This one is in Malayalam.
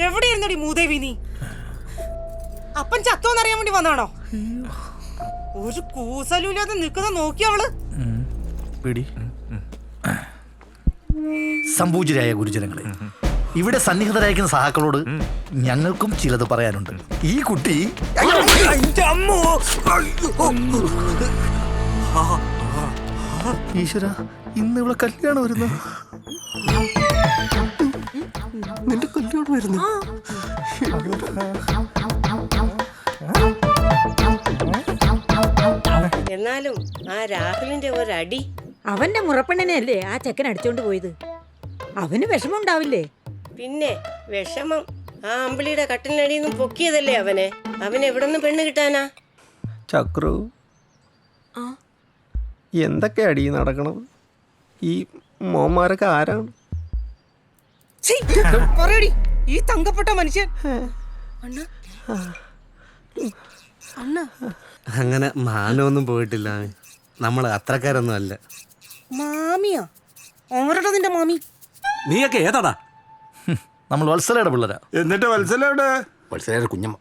എവിടെയായിരുന്നടി മൂദേവി നീ? അപ്പൻ ചത്തോന്നറിയാൻ വേണ്ടി വന്നാണോ? ഒരു കൂസലുമില്ലാതെ നിൽക്കുന്ന നോക്കി അവള്. സംപൂജ്യരായ ഗുരുജനങ്ങളെ, ഇവിടെ സന്നിഹിതരായിരിക്കുന്ന സഹാക്കളോട് ഞങ്ങൾക്കും ചിലത് പറയാനുണ്ട്. ഈ കുട്ടി ഈശ്വര, ഇന്ന് ഇവിടെ കല്യാണം വരുന്നു. നിന്റെ കല്യാണം വരുന്നു. എന്നാലും ആ രാഹുലിന്റെ ഒരടി. അവന്റെ മുറപ്പെണ്ണനെയല്ലേ ആ ചെക്കൻ അടിച്ചോണ്ട് പോയത്. അവന് വിഷമം ഉണ്ടാവില്ലേ? പിന്നെ വിഷമം. ആ അമ്പിളിയുടെ കട്ടിലിനടിയിൽ നിന്നും പൊക്കിയതല്ലേ അവനെ. അവൻ എവിടെ നിന്ന് പെണ്ണ് കിട്ടാനാ? ചക്രു, എന്തൊക്കെ അടി നടക്കണത്? ഈ മോന്മാരൊക്കെ ആരാണ്? പറയടി ഈ തങ്കപ്പെട്ട മനുഷ്യൻ. അങ്ങനെ മാനമൊന്നും പോയിട്ടില്ല. നമ്മൾ അത്രക്കാരൊന്നും അല്ല. മാമിയാ? ആരുടെ നിന്റെ മാമി? നീയൊക്കെ ഏതാടാ? നമ്മൾ വത്സലയുടെ പിള്ളേരാ. എന്നിട്ട് വത്സല വത്സലയുടെ കുഞ്ഞമ്മ